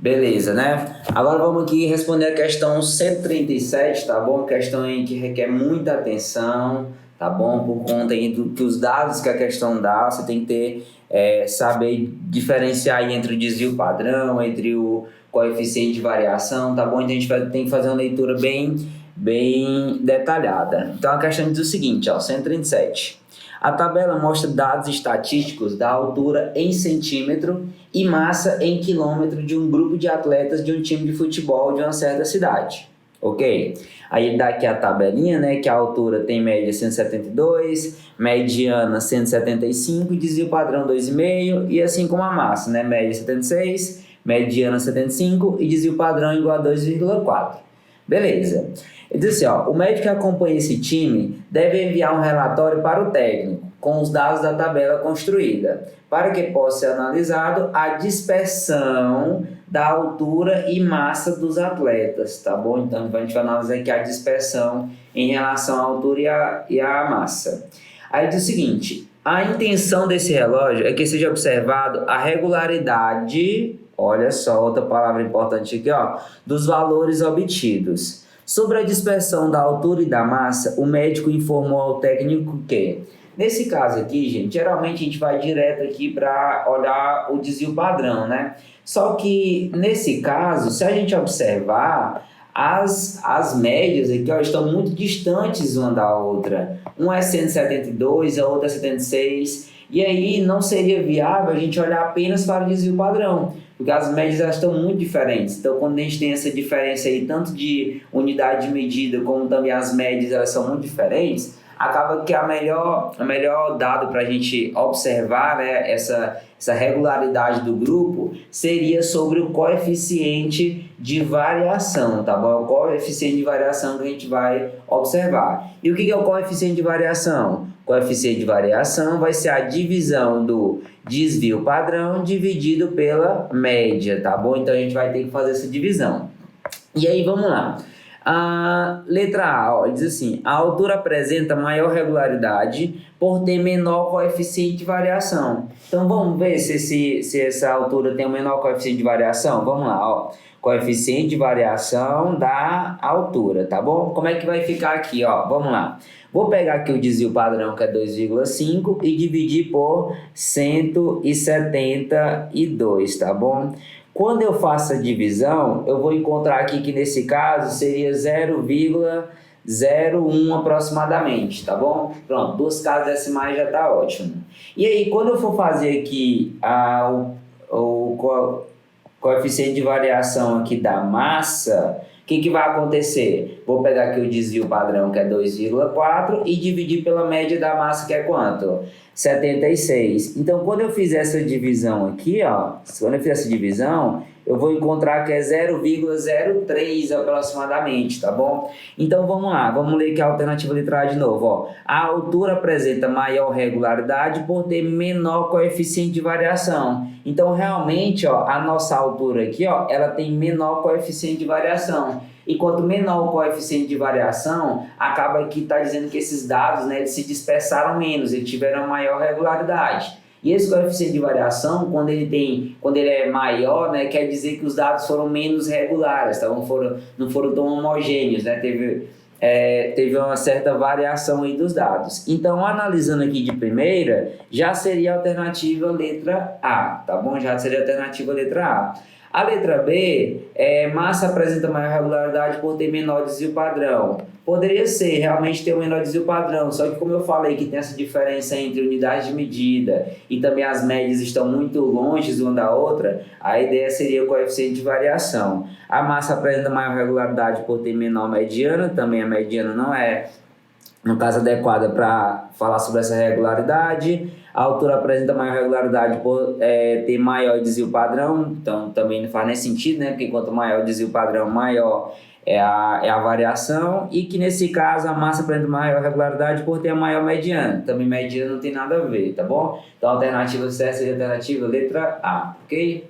Beleza, né? Agora vamos aqui responder a questão 137, tá bom? Questão aí que requer muita atenção, tá bom? Por conta aí do que os dados que a questão dá, você tem que ter, saber diferenciar aí entre o desvio padrão, entre o coeficiente de variação, tá bom? Então a gente tem que fazer uma leitura bem detalhada. Então a questão diz o seguinte, ó, 137. A tabela mostra dados estatísticos da altura em centímetro e massa em quilômetro de um grupo de atletas de um time de futebol de uma certa cidade. Ok? Aí ele dá aqui a tabelinha, né? Que a altura tem média 172, mediana 175, desvio padrão 2,5 e assim como a massa, né? Média 76, mediana 75 e desvio padrão igual a 2,4. Beleza. Ele diz assim, ó, o médico que acompanha esse time deve enviar um relatório para o técnico com os dados da tabela construída, para que possa ser analisado a dispersão da altura e massa dos atletas, tá bom? Então a gente vai analisar aqui a dispersão em relação à altura e à massa. Aí diz o seguinte, a intenção desse relógio é que seja observado a regularidade, olha só outra palavra importante aqui, ó, dos valores obtidos. Sobre a dispersão da altura e da massa, o médico informou ao técnico que, nesse caso aqui, gente, geralmente a gente vai direto aqui para olhar o desvio padrão, né? Só que, nesse caso, se a gente observar, as médias aqui ó, estão muito distantes uma da outra. Um é 172, a outra é 76, e aí não seria viável a gente olhar apenas para o desvio padrão, porque as médias elas estão muito diferentes. Então, quando a gente tem essa diferença aí, tanto de unidade de medida, como também as médias, elas são muito diferentes, acaba que a melhor dado para a gente observar, né, essa regularidade do grupo seria sobre o coeficiente de variação, tá bom? O coeficiente de variação que a gente vai observar. E o que é o coeficiente de variação? O coeficiente de variação vai ser a divisão do desvio padrão dividido pela média, tá bom? Então a gente vai ter que fazer essa divisão. E aí vamos lá. A letra A, ó, diz assim, a altura apresenta maior regularidade por ter menor coeficiente de variação. Então vamos ver se essa altura tem o menor coeficiente de variação? Vamos lá, ó. Coeficiente de variação da altura, tá bom? Como é que vai ficar aqui, ó? Vamos lá. Vou pegar aqui o desvio padrão, que é 2,5, e dividir por 172, tá bom? Quando eu faço a divisão, eu vou encontrar aqui que nesse caso seria 0,01 aproximadamente, tá bom? Pronto, 2 casas decimais já tá ótimo. E aí, quando eu for fazer aqui o coeficiente de variação aqui da massa, o que vai acontecer? Vou pegar aqui o desvio padrão, que é 2,4, e dividir pela média da massa, que é quanto? 76. Então, quando eu fizer essa divisão aqui, ó, quando eu fizer essa divisão, eu vou encontrar que é 0,03 aproximadamente, tá bom? Então, vamos lá, vamos ler aqui a alternativa letra A de novo, ó. A altura apresenta maior regularidade por ter menor coeficiente de variação. Então, realmente, ó, a nossa altura aqui, ó, ela tem menor coeficiente de variação. E quanto menor o coeficiente de variação, acaba que está dizendo que esses dados, né, eles se dispersaram menos, eles tiveram maior regularidade. E esse coeficiente de variação, quando ele é maior, né, quer dizer que os dados foram menos regulares, tá? Não foram tão homogêneos, né? Teve uma certa variação aí dos dados. Então, analisando aqui de primeira, já seria a alternativa letra A, tá bom? Já seria a alternativa letra A. A letra B, massa apresenta maior regularidade por ter menor desvio padrão. Poderia ser, realmente ter um menor desvio padrão, só que como eu falei que tem essa diferença entre unidades de medida e também as médias estão muito longe uma da outra, a ideia seria o coeficiente de variação. A massa apresenta maior regularidade por ter menor mediana, também a mediana não é, no caso, adequada para falar sobre essa regularidade. A altura apresenta maior regularidade por ter maior desvio padrão, então também não faz nem sentido, né? Porque quanto maior o desvio padrão, maior é a variação, e que nesse caso a massa apresenta maior regularidade por ter a maior mediana. Também mediana não tem nada a ver, tá bom? Então a alternativa certa seria a alternativa letra A, ok?